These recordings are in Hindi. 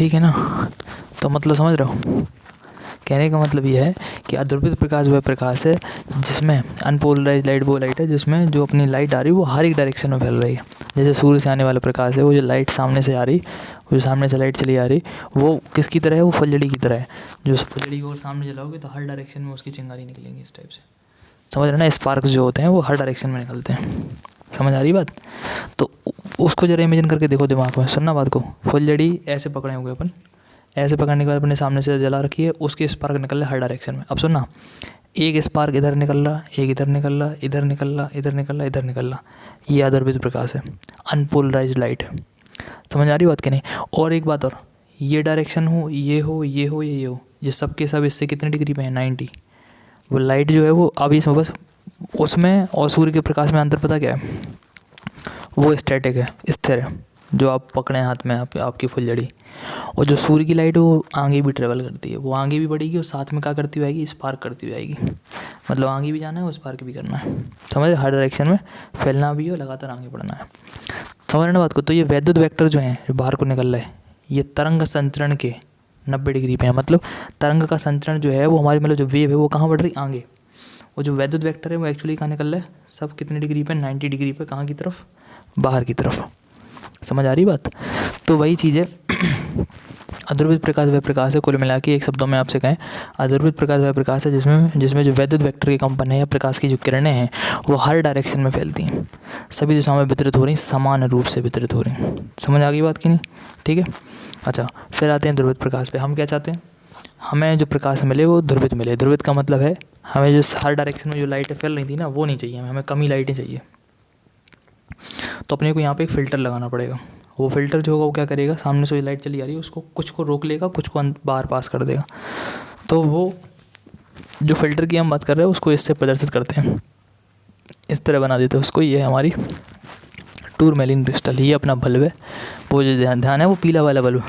ठीक है ना। तो मतलब समझ रहे हो, कहने का मतलब ये है कि अध्रुवित प्रकाश वह प्रकाश है जिसमें अनपोलराइज लाइट वो लाइट है जिसमें जो अपनी लाइट आ रही है वो हर एक डायरेक्शन में फैल रही है। जैसे सूर्य से आने वाला प्रकाश है, वो जो लाइट सामने से आ रही, वो जो सामने से लाइट चली आ रही, वो किसकी तरह है, वो फुलझड़ी की तरह है। जो फुलझड़ी को सामने जलाओगे तो हर डायरेक्शन में उसकी चिंगारी निकलेंगी इस टाइप से, समझ रहे ना। स्पार्क्स जो होते हैं वो हर डायरेक्शन में निकलते हैं, समझ आ रही बात। तो उसको जरा इमेजिन करके देखो दिमाग में, सुनना बात को। फुलझड़ी ऐसे पकड़े हुए अपन, ऐसे पकड़ने के बाद अपने सामने से जला रखी है, उसके स्पार्क निकल रहे हर डायरेक्शन में। अब सुनना, एक स्पार्क इधर निकल रहा, एक इधर निकल रहा, इधर निकल रहा, इधर निकल रहा, इधर निकल रहा, ये अध्रुवित प्रकाश है, अनपोलराइज्ड लाइट है। समझ आ रही बात कि नहीं। और एक बात और, ये डायरेक्शन हो, ये हो, ये हो, ये हो, ये सब के सब इससे कितने डिग्री पे है, 90। वो लाइट जो है वो अभी इसमें बस उसमें और सूर्य के प्रकाश में अंतर पता क्या है, वो स्टैटिक है, स्थिर है, जो आप पकड़े हाथ में आपकी फुलझड़ी। और जो सूर्य की लाइट है वो आगे भी ट्रेवल करती है, वो आगे भी बढ़ेगी और साथ में क्या करती हुई आएगी, स्पार्क करती हुई आएगी। मतलब आगे भी जाना है और स्पार्क भी करना है, समझ, हर डायरेक्शन में फैलना भी है और लगातार आगे बढ़ना है, समझ रहे ना बात को। तो ये वैद्युत वेक्टर जो हैं जो बाहर को निकल रहे हैं, ये तरंग संचरण के 90 डिग्री पे है। मतलब तरंग का संचरण जो है वो हमारी मतलब जो वेव है वो कहाँ बढ़ रही, आगे। और जो वैद्युत वेक्टर है वो एक्चुअली कहाँ निकल रहा है, सब कितने डिग्री पे, 90 डिग्री पे, कहाँ की तरफ, बाहर की तरफ। समझ आ रही बात। तो वही चीज़ है अध्रुवित प्रकाश वह प्रकाश है, कुल मिला के एक शब्दों में आपसे कहें, अध्रुवित प्रकाश वह प्रकाश है जिसमें जो वैद्युत वेक्टर के कंपन है या प्रकाश की जो किरणें हैं वो हर डायरेक्शन में फैलती हैं, सभी दिशाओं में वितरित हो रही, समान रूप से वितरित हो रही। समझ आ गई बात कि नहीं, ठीक है। अच्छा, फिर आते हैं ध्रुवित प्रकाश पे। हम क्या चाहते हैं, हमें जो प्रकाश मिले वो ध्रुवित मिले। ध्रुवित का मतलब है हमें जो हर डायरेक्शन में जो लाइटें फैल रही थी ना वो नहीं चाहिए, हमें कम ही लाइटें चाहिए। तो अपने को यहाँ पे एक फ़िल्टर लगाना पड़ेगा। वो फ़िल्टर जो होगा वो क्या करेगा, सामने से जो लाइट चली आ रही है उसको कुछ को रोक लेगा, कुछ को बाहर पास कर देगा। तो वो जो फ़िल्टर की हम बात कर रहे हैं उसको इससे प्रदर्शित करते हैं, इस तरह बना देते हैं उसको। ये है हमारी टूरमैलिन क्रिस्टल, ये अपना बल्ब है। वो जो ध्यान है वो पीला वाला बल्ब,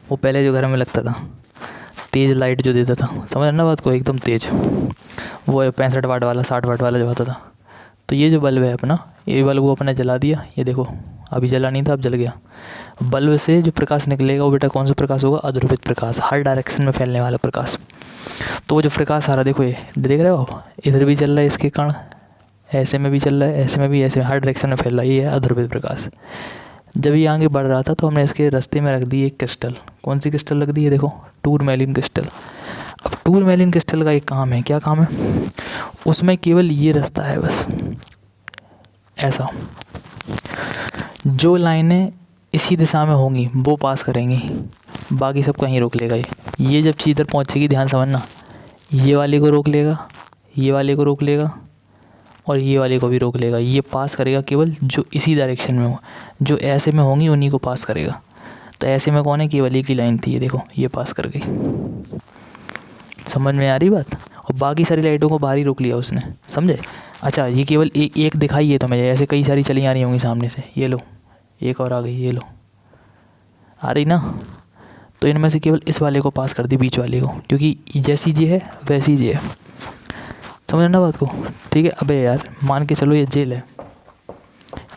वो पहले जो घर में लगता था, तेज़ लाइट जो देता था, समझ ना बात को, एकदम तेज़। वो 65 वाट वाला, 60 वाट वाला जो होता था। तो ये जो बल्ब है अपना, ये बल्ब वो अपने जला दिया, ये देखो अभी जला नहीं था अब जल गया। बल्ब से जो प्रकाश निकलेगा वो बेटा कौन सा प्रकाश होगा, अध्रुवित प्रकाश, हर डायरेक्शन में फैलने वाला प्रकाश। तो वो जो प्रकाश आ रहा, देखो ये देख रहे हो आप, इधर भी चल रहा है इसके कण, ऐसे में भी चल रहा है, ऐसे में भी, ऐसे में, हर डायरेक्शन में फैल रहा है, ये है अध्रुवित प्रकाश। जब ये आगे बढ़ रहा था तो हमने इसके रास्ते में रख दी एक क्रिस्टल। कौन सी क्रिस्टल रख दी है, देखो टूरमैलिन क्रिस्टल। अब टूरमैलिन क्रिस्टल का एक काम है, क्या काम है, उसमें केवल ये रास्ता है बस, ऐसा जो लाइनें इसी दिशा में होंगी वो पास करेंगी, बाकी सब कहीं रोक लेगा। ये जब चीज़ इधर पहुँचेगी, ध्यान समझना, ये वाले को रोक लेगा, ये वाले को रोक लेगा और ये वाले को भी रोक लेगा। ये पास करेगा केवल जो इसी डायरेक्शन में हो, जो ऐसे में होंगी उन्हीं को पास करेगा। तो ऐसे में कौन है, केवल एक ही लाइन थी, ये देखो ये पास कर गई। समझ में आ रही बात। और बाकी सारी लाइटों को बाहर ही रोक लिया उसने, समझे। अच्छा, ये केवल एक दिखाई है तुम्हें, ऐसे कई सारी चली आ रही होंगी सामने से, ये लो एक और आ गई, ये लो आ रही ना। तो इनमें से केवल इस वाले को पास कर दी, बीच वाले को, क्योंकि जैसी ये है वैसी ये है, समझना बात को, ठीक है। अबे यार मान के चलो ये जेल है,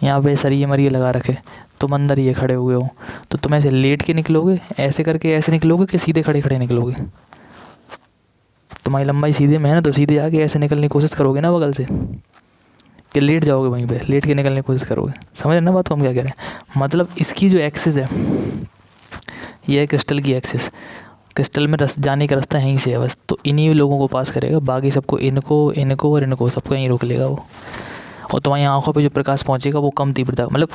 यहाँ पे सरिये मरिये लगा रखे, तुम अंदर ये खड़े हुए हो, तो तुम ऐसे लेट के निकलोगे, ऐसे करके ऐसे निकलोगे कि सीधे खड़े खड़े निकलोगे। तुम्हारी लंबाई सीधे में है ना, तो सीधे आके ऐसे निकलने की कोशिश करोगे ना बगल से, कि लेट जाओगे वहीं पे, लेट के निकलने की कोशिश करोगे। समझ ना बात को हम क्या कह रहे हैं। मतलब इसकी जो एक्सिस है, ये है क्रिस्टल की एक्सिस, क्रिस्टल में जाने का रास्ता यहीं से है बस। तो इन्हीं लोगों को पास करेगा, बाकी सबको, इनको और इनको सबको यहीं रोक लेगा वो। और तुम्हारी आँखों पे जो प्रकाश पहुँचेगा वो कम तीव्रता, मतलब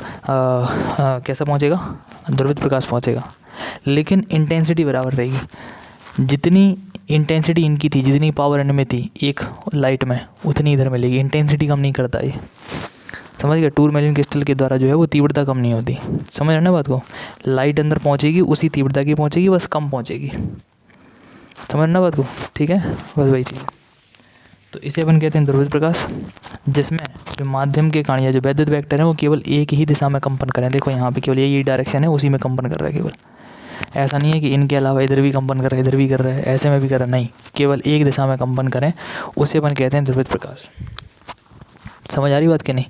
कैसा पहुँचेगा, ध्रुवित प्रकाश पहुँचेगा, लेकिन इंटेंसिटी बराबर रहेगी। जितनी इंटेंसिटी इनकी थी, जितनी पावर इनमें थी एक लाइट में, उतनी इधर मिलेगी। इंटेंसिटी कम नहीं करता ये, समझ गया। टूरमैलिन क्रिस्टल के द्वारा जो है वो तीव्रता कम नहीं होती, समझ रहे ना बात को। लाइट अंदर पहुँचेगी उसी तीव्रता की पहुँचेगी, बस कम पहुँचेगी, समझ ना बात को, ठीक है। बस वही चीज़। तो इसे अपन कहते हैं ध्रुवित प्रकाश, जिसमें जो माध्यम के कारण या जो वैद्युत वेक्टर है वो केवल एक ही दिशा में कंपन करें। देखो यहाँ पे केवल यही डायरेक्शन है, उसी में कंपन कर रहा है केवल। ऐसा नहीं है कि इनके अलावा इधर भी कंपन कर रहा है, इधर भी कर रहा है, ऐसे में भी कर रहा है, नहीं, केवल एक दिशा में कंपन करें, उसे अपन कहते हैं ध्रुवित प्रकाश। समझ आ रही बात कि नहीं।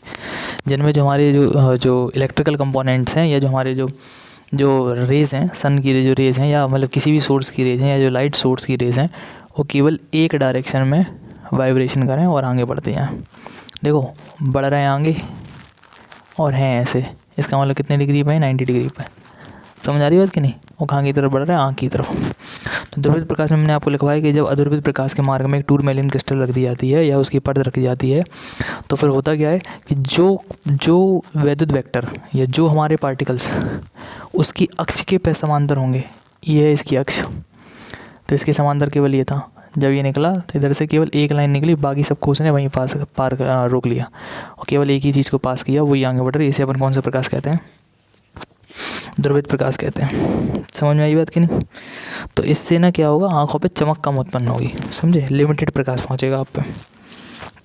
जिनमें जो हमारे जो इलेक्ट्रिकल कंपोनेंट्स हैं या जो हमारे जो जो रेज़ हैं, सन की जो रेज़ हैं या मतलब किसी भी सोर्स की रेज़ हैं या जो लाइट सोर्स की रेज़ हैं, वो केवल एक डायरेक्शन में वाइब्रेशन करें और आगे बढ़ते हैं। देखो बढ़ रहे हैं आगे और हैं ऐसे, इसका मतलब कितने डिग्री पे है, 90 डिग्री पे। समझ आ रही बात कि नहीं? वो कहाँ की तरफ बढ़ रहा है, आँख की तरफ। तो ध्रुवित प्रकाश में मैंने आपको लिखवाया कि जब अध्रुवित प्रकाश के मार्ग में एक टूरमेलिन क्रिस्टल रख दी जाती है या उसकी परत रखी जाती है, तो फिर होता क्या है कि जो वैद्युत वेक्टर या जो हमारे पार्टिकल्स उसकी अक्ष के पे समांतर होंगे, ये है इसकी अक्ष, तो इसके समांतर केवल ये था। जब ये निकला तो इधर से केवल एक लाइन निकली, बाकी सबको उसने वहीं रोक लिया और केवल एक ही चीज़ को पास किया, वही आगे बढ़ रही। इसे अपन कौन सा प्रकाश कहते हैं? ध्रुवित प्रकाश कहते हैं। समझ में आई बात कि नहीं? तो इससे ना क्या होगा, आंखों पे चमक कम उत्पन्न होगी, समझे? लिमिटेड प्रकाश पहुंचेगा आप पे,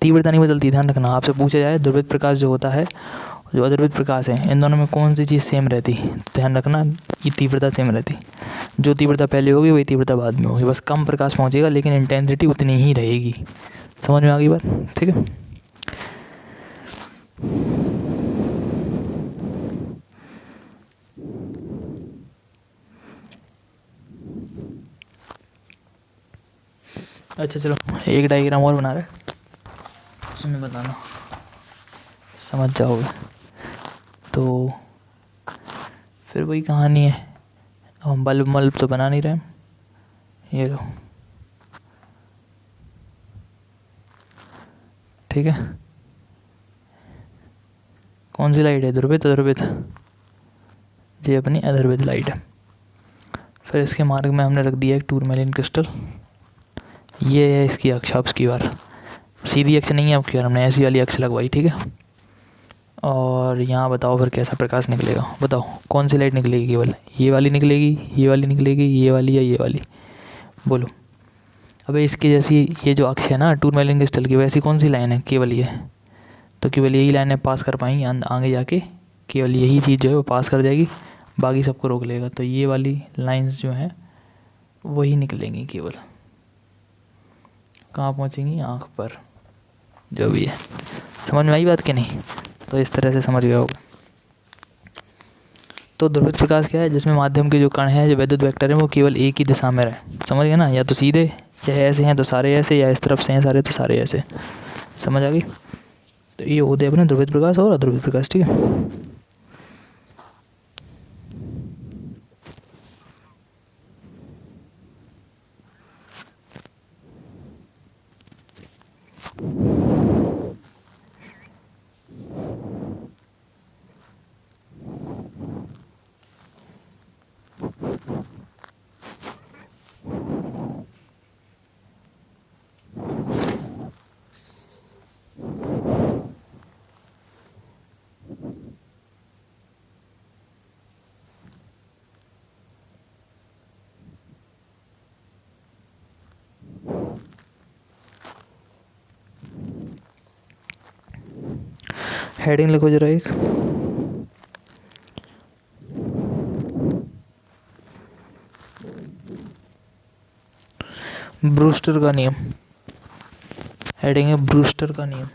तीव्रता नहीं बदलती, ध्यान रखना। आपसे पूछा जाए ध्रुवित प्रकाश जो होता है, जो अध्रुवित प्रकाश है, इन दोनों में कौन सी चीज़ सेम रहती, तो ध्यान रखना ये तीव्रता सेम रहती। जो तीव्रता पहले होगी वही तीव्रता बाद में होगी, बस कम प्रकाश पहुंचेगा लेकिन इंटेंसिटी उतनी ही रहेगी। समझ में आ गई बात? ठीक है। अच्छा चलो, एक डायग्राम और बना रहे, उसमें बताना, समझ जाओगे। तो फिर वही कहानी है, हम बल्ब तो बना नहीं रहे। ये लो, ठीक है। कौन सी लाइट है? ध्रुवित, अध्रुवित, ये अपनी अध्रुवित लाइट है। फिर इसके मार्ग में हमने रख दिया एक टूरमेलिन क्रिस्टल, ये है इसकी अक्ष। अब की बार सीधी अक्ष नहीं है, अब की बार हमने ऐसी वाली अक्ष लगवाई, ठीक है। और यहाँ बताओ फिर कैसा प्रकाश निकलेगा, बताओ कौन सी लाइट निकलेगी? केवल ये वाली निकलेगी, ये वाली निकलेगी, ये वाली या ये वाली? बोलो। अबे इसके जैसी ये जो अक्ष है ना टूरमेलिन क्रिस्टल की, वैसी कौन सी लाइन है? केवल ये। तो केवल यही लाइनें पास कर पाएंगी आगे जाके, केवल यही चीज़ जो है वो पास कर जाएगी, बाकी सबको रोक लेगा। तो ये वाली लाइंस जो हैं वही निकलेंगी केवल, कहाँ पहुँचेंगी? आँख पर, जो भी है। समझ में आई बात कि नहीं? तो इस तरह से समझ गया होगा। तो ध्रुवित प्रकाश क्या है? जिसमें माध्यम के जो कण हैं, जो वैद्युत वेक्टर हैं, वो केवल एक ही दिशा में रहे। समझ गए ना? या तो सीधे, या ऐसे हैं तो सारे ऐसे, या इस तरफ से हैं सारे तो सारे ऐसे। समझ आ गई? तो ये होते हैं अपने ध्रुवित प्रकाश और अध्रुवित प्रकाश, ठीक है। हेडिंग लिखो जरा एक, ब्रूस्टर का नियम। हेडिंग है ब्रूस्टर का नियम।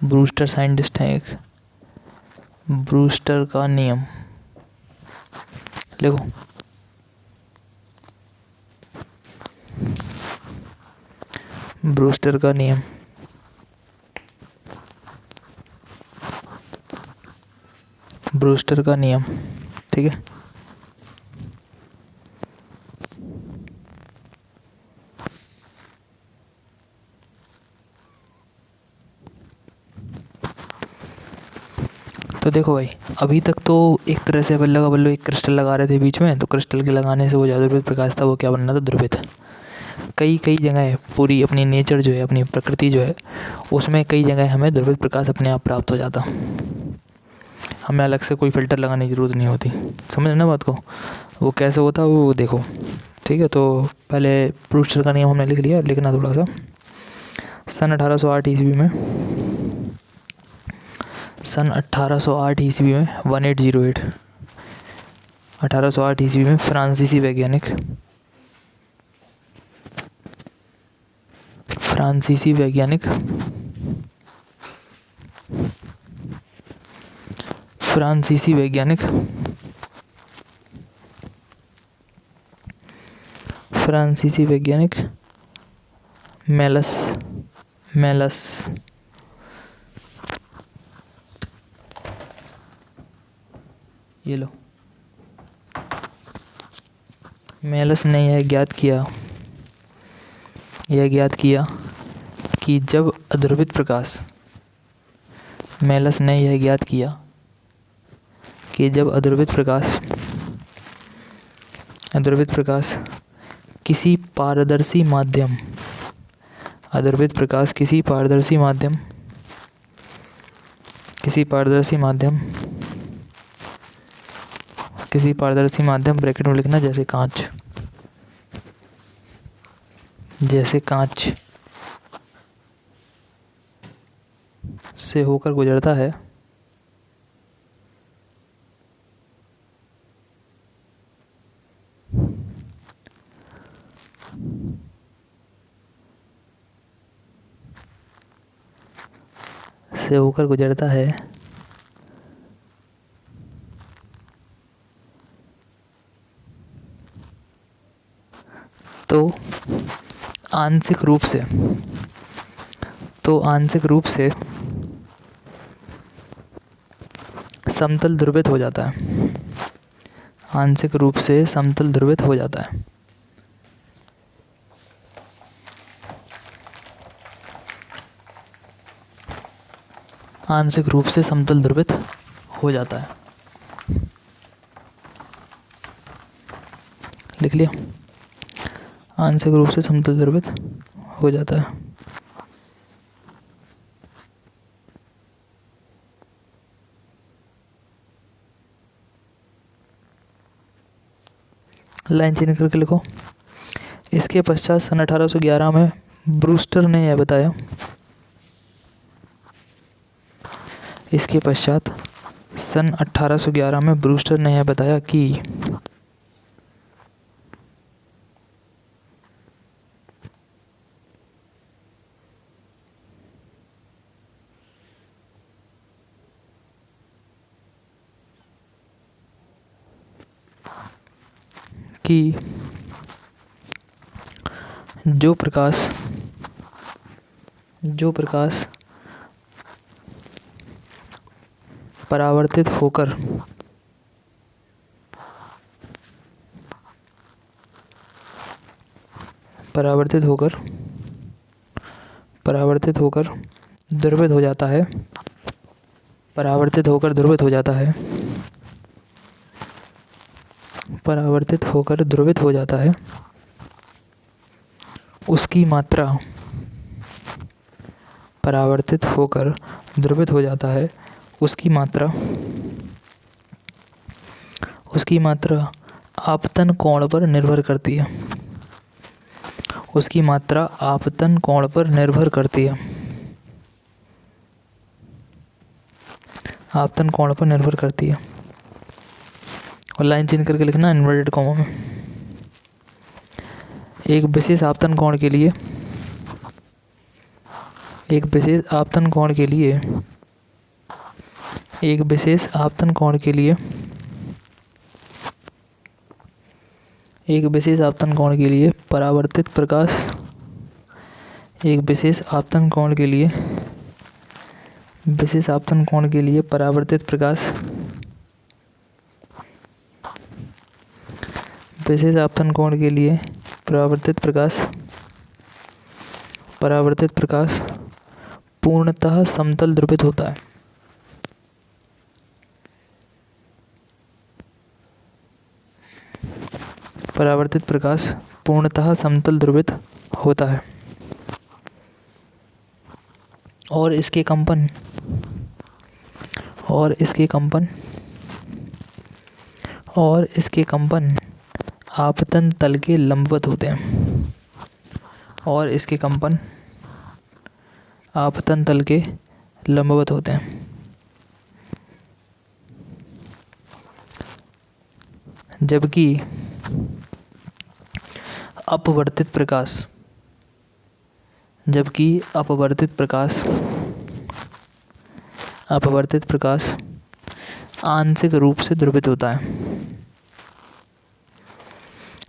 ब्रूस्टर साइंटिस्ट है एक, ब्रूस्टर का नियम लिखो। ब्रूस्टर का नियम, ब्रूस्टर का नियम, ठीक है। तो देखो भाई, अभी तक तो एक तरह से बल्ला का बल्लो एक क्रिस्टल लगा रहे थे बीच में, तो क्रिस्टल के लगाने से वो जो ध्रुवित प्रकाश था वो क्या बनना था? ध्रुवित। कई कई जगह पूरी अपनी नेचर जो है, अपनी प्रकृति जो है, उसमें कई जगह हमें ध्रुवित प्रकाश अपने आप प्राप्त हो जाता, हमें अलग से कोई फ़िल्टर लगाने की ज़रूरत नहीं होती। समझ ना बात को? वो कैसे होता है वो देखो, ठीक है। तो पहले ब्रूस्टर का नियम हमने लिख लिया, लिखना थोड़ा सा। सन 1808 ईस्वी में, सन 1808 ईस्वी में 1808 1808 ईस्वी में फ्रांसीसी वैज्ञानिक फ्रांसीसी वैज्ञानिक मेलस ये लो, मेलस ने यह ज्ञात किया कि जब अध्रुवित प्रकाश किसी पारदर्शी माध्यम ब्रैकेट में लिखना जैसे कांच से होकर गुजरता है तो आंशिक रूप से समतल ध्रुवित हो जाता है। आंशिक रूप से समतल ध्रुवित हो जाता है। लिख लिया, आंशिक रूप से समतल ध्रुवित हो जाता है। लाइन चेंज करके लिखो। इसके पश्चात सन 1811 में ब्रूस्टर ने यह बताया। इसके पश्चात सन 1811 में ब्रूस्टर ने यह बताया कि जो प्रकाश परावर्तित होकर ध्रुवित हो जाता है, उसकी मात्रा आपतन कोण पर निर्भर करती है। और लाइन चेंज करके लिखना इन्वर्टेड कॉमा में। एक विशेष आपतन कोण के लिए एक विशेष आपतन कोण के लिए परावर्तित प्रकाश पूर्णतः समतल ध्रुवित होता है। परावर्तित प्रकाश पूर्णतः समतल ध्रुवित होता है और इसके कंपन आपतन तल के लंबवत होते हैं। जबकि अपवर्तित प्रकाश आंशिक रूप से ध्रुवित होता है।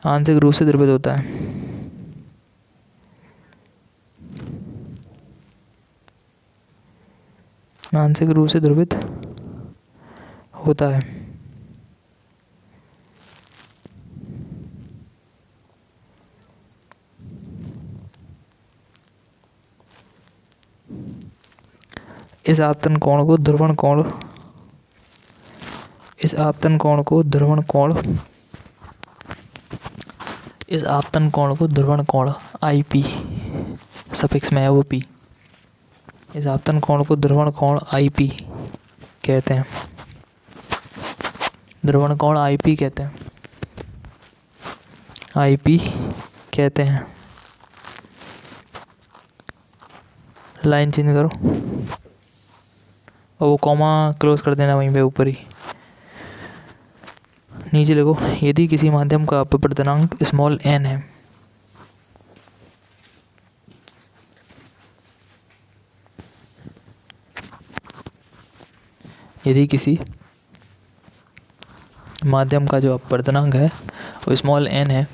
आंशिक रूप से ध्रुवित होता है। आंशिक रूप से ध्रुवित होता है। इस आपतन कोण को ध्रुवण कोण, इस आपतन कोण को ध्रुवण कोण, इस आपतन कोण को ध्रुवण कोण आईपी सफिक्स में है वो पी। इस आपतन कोण को ध्रुवण कोण आईपी कहते हैं। ध्रुवण कोण आईपी कहते हैं। आईपी कहते हैं। लाइन चेंज करो और वो कॉमा क्लोज कर देना वहीं पे ऊपर ही। नीचे लिखो, यदि किसी माध्यम का अपवर्तनांक स्मॉल n है, यदि किसी माध्यम का जो अपवर्तनांक है वो स्मॉल n है,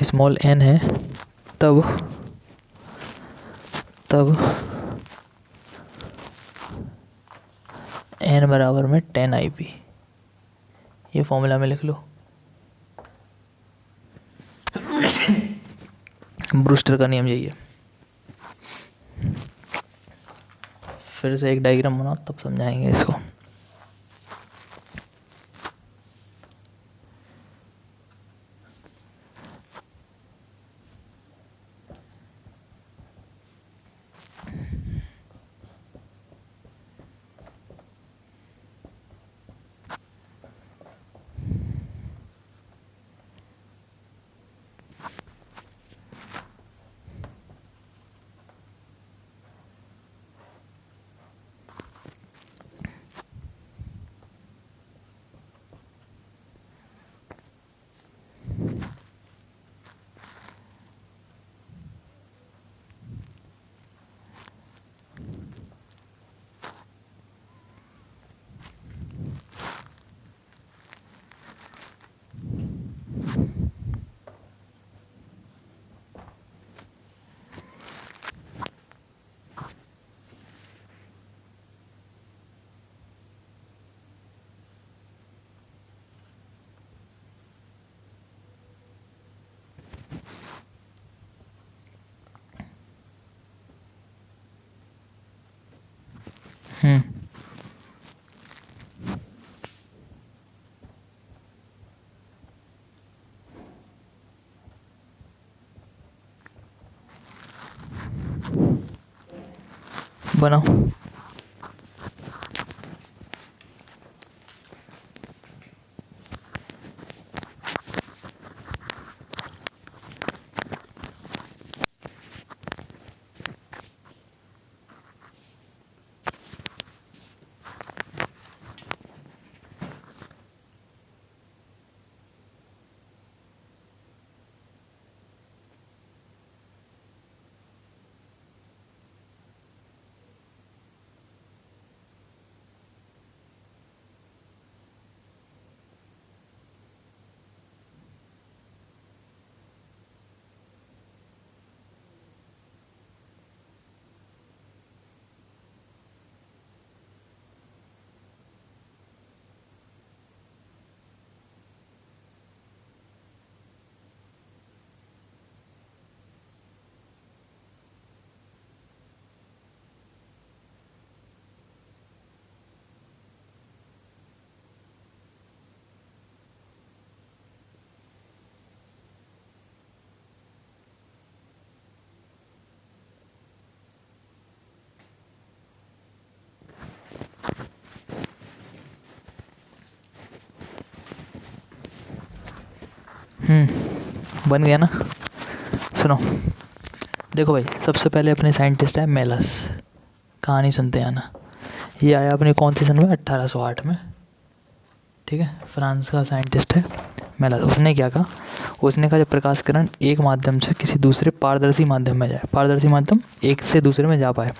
स्मॉल n है, तब n बराबर में 10 IP। ये फॉर्मूला में लिख लो। ब्रूस्टर का नियम यही है। फिर से एक डायग्राम बनाओ तब समझाएंगे इसको। बनाओ। बन गया ना। सुनो, देखो भाई, सबसे पहले अपने साइंटिस्ट है मेलस। कहानी सुनते हैं ना। ये आया अपने कौन सी सन में, 1808 में। ठीक है, फ्रांस का साइंटिस्ट है मेलस। उसने क्या कहा, उसने कहा जब प्रकाश किरण एक माध्यम से किसी दूसरे पारदर्शी माध्यम में जाए, पारदर्शी माध्यम एक से दूसरे में जा पाए,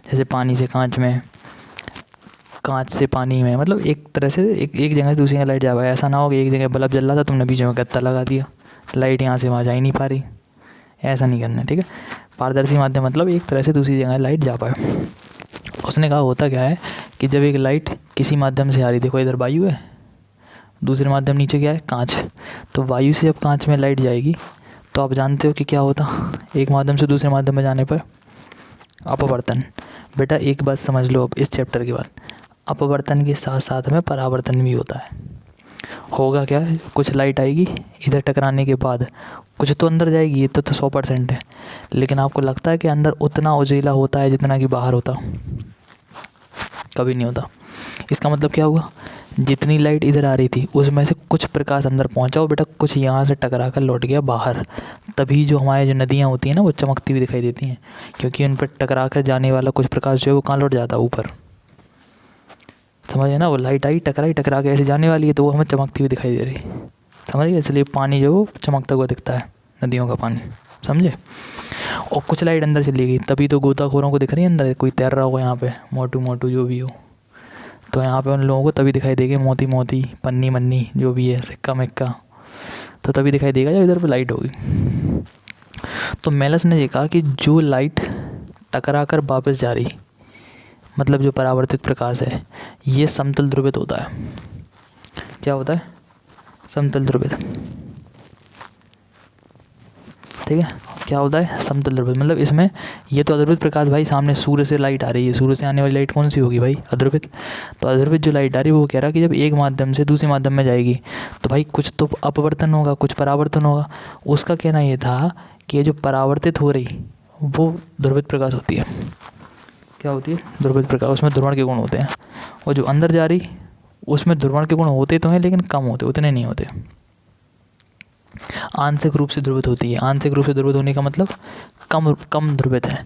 जैसे पानी से कांच में, कांच से पानी में, मतलब एक तरह से एक जगह से दूसरी जगह लाइट जा पाए। ऐसा ना हो कि एक जगह बल्ब जल रहा था, तुमने बीच में गत्ता लगा दिया, लाइट यहाँ से वहाँ जा ही नहीं पा रही। ऐसा नहीं करना है, ठीक है। पारदर्शी माध्यम मतलब एक तरह से दूसरी जगह लाइट जा पाए। उसने कहा होता क्या है कि जब एक लाइट किसी माध्यम से आ रही, देखो इधर वायु है, दूसरे माध्यम नीचे क्या है, कांच। तो वायु से जब कांच में लाइट जाएगी तो आप जानते हो कि क्या होता, एक माध्यम से दूसरे माध्यम में जाने पर अपवर्तन। बेटा एक बात समझ लो अब इस चैप्टर के बाद, अपवर्तन के साथ साथ में परावर्तन भी होता है। होगा क्या, कुछ लाइट आएगी, इधर टकराने के बाद कुछ तो अंदर जाएगी, ये तो 100% है। लेकिन आपको लगता है कि अंदर उतना उजेला होता है जितना कि बाहर होता? कभी नहीं होता। इसका मतलब क्या हुआ, जितनी लाइट इधर आ रही थी उसमें से कुछ प्रकाश अंदर पहुंचा और बेटा कुछ यहाँ से टकरा कर लौट गया बाहर। तभी जो हमारे जो नदियाँ होती हैं ना, वो चमकती हुई दिखाई देती हैं, क्योंकि उन पर टकरा कर जाने वाला कुछ प्रकाश जो है वो कहाँ लौट जाता है, ऊपर। समझिए ना, वो लाइट आई, टकरा के ऐसे जाने वाली है तो वो हमें चमकती हुई दिखाई दे रही, समझिए। इसलिए पानी जो वो चमकता हुआ दिखता है, नदियों का पानी, समझे। और कुछ लाइट अंदर चली गई, तभी तो गोताखोरों को दिख रही है अंदर, कोई तैर रहा होगा यहाँ पे, मोटू मोटू जो भी हो, तो यहाँ पे उन लोगों को तभी दिखाई देगी, मोती मोती, पन्नी मन्नी जो भी है, सिक्का मिक्का, तो तभी दिखाई देगा जब इधर पे लाइट होगी। तो मेलस ने ये कहा कि जो लाइट टकरा कर वापस जा रही, मतलब जो परावर्तित प्रकाश है, ये समतल ध्रुवित होता है। क्या होता है, समतल ध्रुवित, ठीक है। क्या होता है, समतल ध्रुवित, मतलब इसमें ये तो अध्रुवित प्रकाश, भाई सामने सूर्य से लाइट आ रही है, सूर्य से आने वाली लाइट कौन सी होगी भाई, अध्रुवित। तो अध्रुवित जो लाइट आ रही है वो कह रहा है कि जब एक माध्यम से दूसरे माध्यम में जाएगी तो भाई कुछ तो अपवर्तन होगा, कुछ परावर्तन होगा। उसका कहना ये था कि ये जो परावर्तित हो रही वो ध्रुवित प्रकाश होती है। क्या होती है, ध्रुवित प्रकाश, उसमें ध्रुवण के गुण होते हैं। और जो अंदर जा रही उसमें ध्रुवण के गुण होते तो हैं लेकिन कम होते, उतने नहीं होते। आंशिक रूप से ध्रुवित होती है। आंशिक रूप से ध्रुवित होने का मतलब कम ध्रुवित है।